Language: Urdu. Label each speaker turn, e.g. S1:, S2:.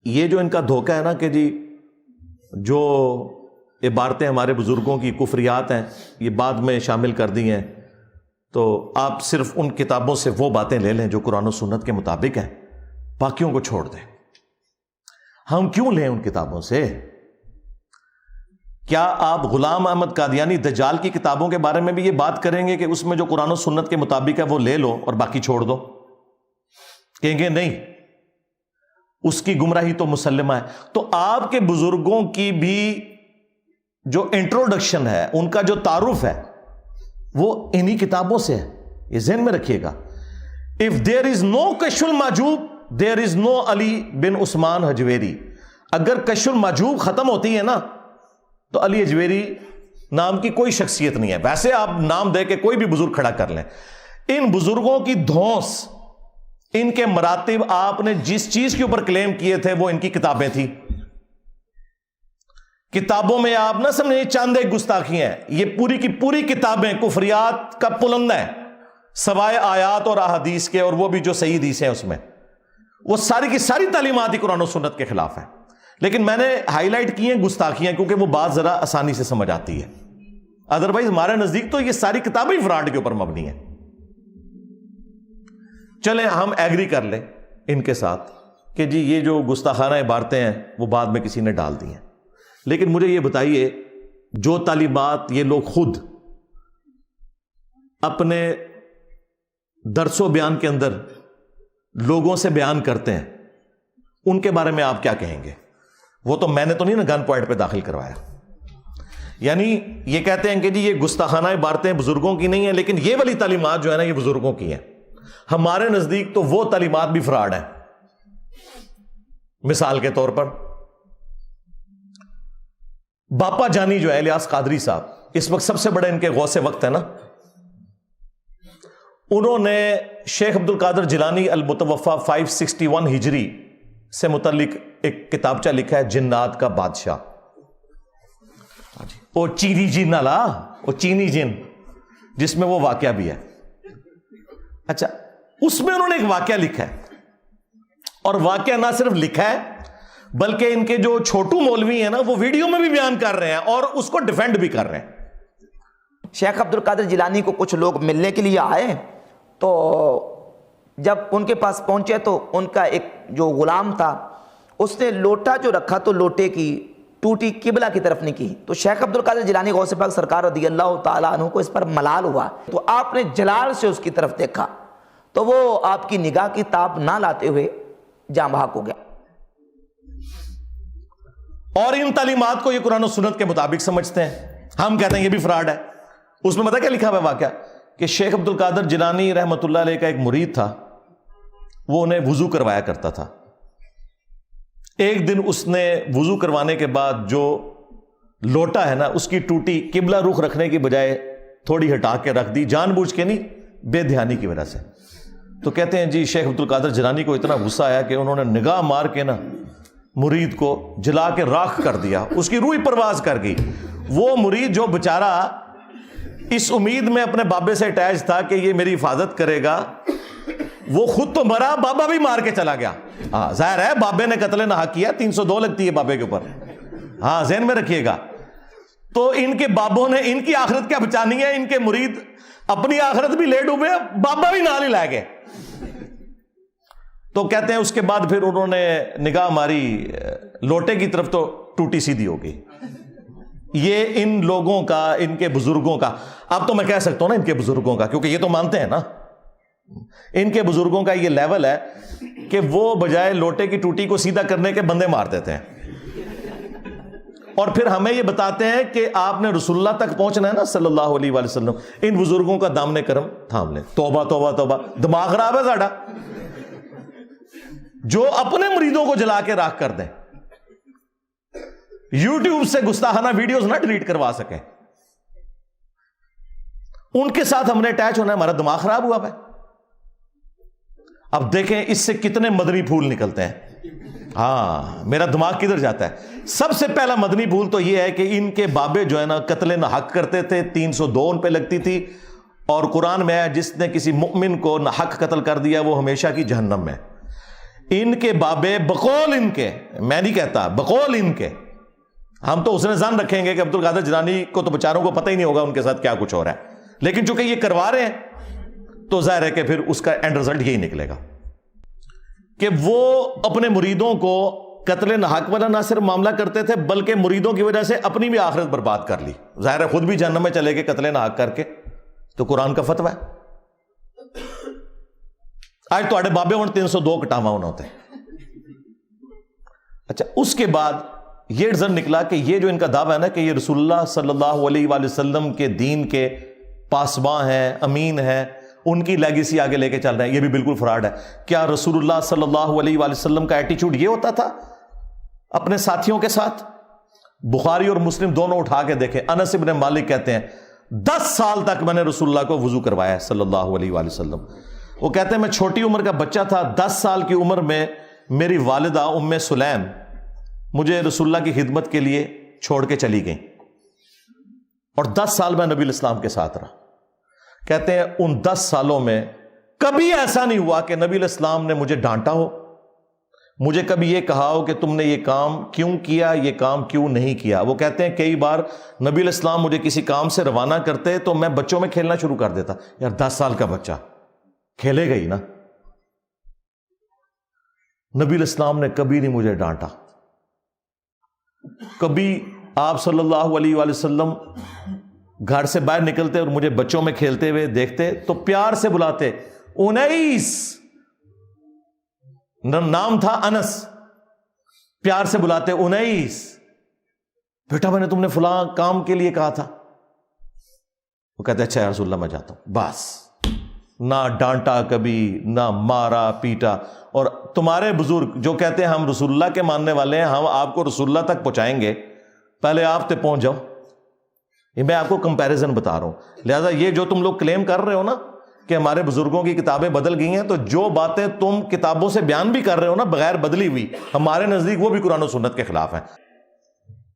S1: یہ جو ان کا دھوکہ ہے نا کہ جی جو عبارتیں ہمارے بزرگوں کی کفریات ہیں یہ بعد میں شامل کر دی ہیں، تو آپ صرف ان کتابوں سے وہ باتیں لے لیں جو قرآن و سنت کے مطابق ہیں، باقیوں کو چھوڑ دیں۔ ہم کیوں لیں ان کتابوں سے؟ کیا آپ غلام احمد قادیانی دجال کی کتابوں کے بارے میں بھی یہ بات کریں گے کہ اس میں جو قرآن و سنت کے مطابق ہے وہ لے لو اور باقی چھوڑ دو؟ کہیں گے نہیں، اس کی گمراہی تو مسلمہ ہے۔ تو آپ کے بزرگوں کی بھی جو انٹروڈکشن ہے، ان کا جو تعارف ہے، وہ انہی کتابوں سے ہے، یہ ذہن میں رکھیے گا۔ If there is no کشف المحجوب there is no علی بن عثمان حجویری۔ اگر کشف المحجوب ختم ہوتی ہے نا تو علی حجویری نام کی کوئی شخصیت نہیں ہے۔ ویسے آپ نام دے کے کوئی بھی بزرگ کھڑا کر لیں، ان بزرگوں کی دھونس، ان کے مراتب، آپ نے جس چیز کے اوپر کلیم کیے تھے وہ ان کی کتابیں تھی۔ کتابوں میں آپ نہ سمجھیں چاند ایک گستاخی ہیں، یہ پوری کی پوری کتابیں کفریات کا پلندہ ہے، سوائے آیات اور احادیث کے، اور وہ بھی جو صحیح حدیث ہیں اس میں وہ ساری کی ساری تعلیمات ہی قرآن و سنت کے خلاف ہیں۔ لیکن میں نے ہائی لائٹ کی ہیں گستاخیاں کیونکہ وہ بات ذرا آسانی سے سمجھ آتی ہے، ادروائز ہمارے نزدیک تو یہ ساری کتابیں فراڈ کے اوپر مبنی ہیں۔ چلیں ہم ایگری کر لیں ان کے ساتھ کہ جی یہ جو گستاخانہ عبارتیں ہیں وہ بعد میں کسی نے ڈال دی ہیں، لیکن مجھے یہ بتائیے جو تعلیمات یہ لوگ خود اپنے درس و بیان کے اندر لوگوں سے بیان کرتے ہیں، ان کے بارے میں آپ کیا کہیں گے؟ وہ تو میں نے تو نہیں نا گن پوائنٹ پہ داخل کروایا۔ یعنی یہ کہتے ہیں کہ جی یہ گستاخانہ عبارتیں بزرگوں کی نہیں ہیں، لیکن یہ والی تعلیمات جو ہے نا یہ بزرگوں کی ہیں۔ ہمارے نزدیک تو وہ تعلیمات بھی فراڈ ہیں۔ مثال کے طور پر باپا جانی جو ہے الیاس قادری صاحب، اس وقت سب سے بڑے ان کے غوث وقت ہے نا، انہوں نے شیخ عبد القادر جیلانی المتوفا 561 ہجری سے متعلق ایک کتابچہ لکھا ہے، جنات کا بادشاہ۔ وہ چینی جن والا، وہ چینی جن جس میں وہ واقعہ بھی ہے۔ اچھا، اس میں انہوں نے ایک واقعہ لکھا ہے، اور واقعہ نہ صرف لکھا ہے بلکہ ان کے جو چھوٹو مولوی ہیں نا وہ ویڈیو میں بھی بیان کر رہے ہیں اور اس کو ڈیفینڈ بھی کر رہے ہیں۔
S2: شیخ عبد القادر جیلانی کو کچھ لوگ ملنے کے لیے آئے، تو جب ان کے پاس پہنچے تو ان کا ایک جو غلام تھا اس نے لوٹا جو رکھا تو لوٹے کی ٹوٹی قبلہ کی طرف نہیں کی، تو شیخ عبد القادر جیلانی غوث پاک سرکار رضی اللہ تعالیٰ عنہ کو اس پر ملال ہوا، تو آپ نے جلال سے اس کی طرف دیکھا تو وہ آپ کی نگاہ کی تاب نہ لاتے ہوئے جاں بحق ہو گیا۔
S1: اور ان تعلیمات کو یہ قرآن و سنت کے مطابق سمجھتے ہیں، ہم کہتے ہیں یہ بھی فراڈ ہے۔ اس میں پتہ کیا لکھا ہوا ہے واقعہ کہ شیخ عبد القادر جیلانی رحمۃ اللہ علیہ کا ایک مرید تھا، وہ انہیں وضو کروایا کرتا تھا۔ ایک دن اس نے وضو کروانے کے بعد جو لوٹا ہے نا اس کی ٹوٹی قبلہ رخ رکھنے کی بجائے تھوڑی ہٹا کے رکھ دی، جان بوجھ کے نہیں، بے دھیانی کی وجہ سے۔ تو کہتے ہیں جی شیخ عبد القادر جیلانی کو اتنا غصہ آیا کہ انہوں نے نگاہ مار کے نا مرید کو جلا کے راکھ کر دیا، اس کی روح پرواز کر گئی۔ وہ مرید جو بیچارہ اس امید میں اپنے بابے سے اٹیچ تھا کہ یہ میری حفاظت کرے گا، وہ خود تو مرا، بابا بھی مار کے چلا گیا۔ ہاں ظاہر ہے بابے نے قتل نہ کیا، 302 لگتی ہے بابے کے اوپر، ہاں ذہن میں رکھیے گا۔ تو ان کے بابوں نے ان کی آخرت کیا بچانی ہے، ان کے مرید اپنی آخرت بھی لے ڈوبے، بابا بھی نال ہی لائے گئے۔ تو کہتے ہیں اس کے بعد پھر انہوں نے نگاہ ماری لوٹے کی طرف تو ٹوٹی سیدھی ہو گئی۔ یہ ان لوگوں کا، ان کے بزرگوں کا، اب تو میں کہہ سکتا ہوں نا ان کے بزرگوں کا، کیونکہ یہ تو مانتے ہیں نا، ان کے بزرگوں کا یہ لیول ہے کہ وہ بجائے لوٹے کی ٹوٹی کو سیدھا کرنے کے بندے مار دیتے ہیں، اور پھر ہمیں یہ بتاتے ہیں کہ آپ نے رسول اللہ تک پہنچنا ہے نا صلی اللہ علیہ وآلہ وسلم، ان بزرگوں کا دامن کرم تھام لیں۔ توبہ توبہ توبہ، دماغ خراب ہے ساڈا، جو اپنے مریدوں کو جلا کے راکھ کر دیں، یوٹیوب سے گستاخانہ ویڈیوز نہ ڈیلیٹ کروا سکیں، ان کے ساتھ ہم نے اٹیچ ہونا ہے، ہمارا دماغ خراب ہوا ہے۔ اب دیکھیں اس سے کتنے مدنی پھول نکلتے ہیں۔ ہاں میرا دماغ کدھر جاتا ہے؟ سب سے پہلا مدنی پھول تو یہ ہے کہ ان کے بابے جو ہے نا قتل نہ حق کرتے تھے، 302 ان پہ لگتی تھی، اور قرآن میں ہے جس نے کسی مؤمن کو نہ حق قتل کر دیا وہ ہمیشہ کی جہنم میں۔ ان کے بابے بقول ان کے، میں نہیں کہتا، بقول ان کے، ہم تو اس نے ظن رکھیں گے کہ عبد القادر جیلانی کو تو بیچاروں کو پتہ ہی نہیں ہوگا ان کے ساتھ کیا کچھ ہو رہا ہے، لیکن چونکہ یہ کروا رہے ہیں تو ظاہر ہے کہ پھر اس کا اینڈ رزلٹ یہی نکلے گا کہ وہ اپنے مریدوں کو قتل ناحق والا نہ صرف معاملہ کرتے تھے بلکہ مریدوں کی وجہ سے اپنی بھی آخرت برباد کر لی، ظاہر ہے خود بھی جہنم میں چلے گئے قتل ناحق کر کے، تو قرآن کا فتویٰ ہے۔ آج تو بابے ہوں 302 کٹاوا ہونا ہوتے ہیں۔ اچھا، اس کے بعد یہ رزلٹ نکلا کہ یہ جو ان کا دعویٰ ہے نا کہ یہ رسول اللہ صلی اللہ علیہ وآلہ وسلم کے دین کے پاسباں ہیں، امین ہیں، ان کی لیگیسی آگے لے کے چل رہے ہیں، یہ بھی بالکل فراڈ ہے۔ کیا رسول اللہ صلی اللہ علیہ وآلہ وسلم کا ایٹیچیوڈ یہ ہوتا تھا اپنے ساتھیوں کے ساتھ؟ بخاری اور مسلم دونوں اٹھا کے دیکھیں، انس ابن مالک کہتے ہیں 10 سال تک میں نے رسول اللہ کو وضو کروایا ہے صلی اللہ علیہ وآلہ وسلم۔ وہ کہتے ہیں میں چھوٹی عمر کا بچہ تھا، 10 سال کی عمر میں میری والدہ ام سلیم مجھے رسول اللہ کی خدمت کے لیے چھوڑ کے چلی گئیں، اور 10 سال میں نبی الاسلام کے ساتھ رہا۔ کہتے ہیں ان 10 سالوں میں کبھی ایسا نہیں ہوا کہ نبی الاسلام نے مجھے ڈانٹا ہو، مجھے کبھی یہ کہا ہو کہ تم نے یہ کام کیوں کیا، یہ کام کیوں نہیں کیا۔ وہ کہتے ہیں کئی بار نبی الاسلام مجھے کسی کام سے روانہ کرتے تو میں بچوں میں کھیلنا شروع کر دیتا، یار 10 سال کا بچہ کھیلے گا ہی نا۔ نبی الاسلام نے کبھی نہیں مجھے ڈانٹا، کبھی آپ صلی اللہ علیہ وآلہ وسلم گھر سے باہر نکلتے اور مجھے بچوں میں کھیلتے ہوئے دیکھتے تو پیار سے بلاتے، انیس، نام تھا انس، پیار سے بلاتے، انیس بیٹا میں نے تم نے فلاں کام کے لیے کہا تھا۔ وہ کہتے اچھا یا رسول اللہ میں جاتا ہوں، بس نہ ڈانٹا کبھی، نہ مارا پیٹا۔ اور تمہارے بزرگ جو کہتے ہیں ہم رسول اللہ کے ماننے والے ہیں، ہم آپ کو رسول اللہ تک پہنچائیں گے، پہلے آپ تے پہنچ جاؤ۔ یہ میں آپ کو کمپیریزن بتا رہا ہوں۔ لہذا یہ جو تم لوگ کلیم کر رہے ہو نا کہ ہمارے بزرگوں کی کتابیں بدل گئی ہیں، تو جو باتیں تم کتابوں سے بیان بھی کر رہے ہو نا بغیر بدلی ہوئی، ہمارے نزدیک وہ بھی قرآن و سنت کے خلاف ہیں۔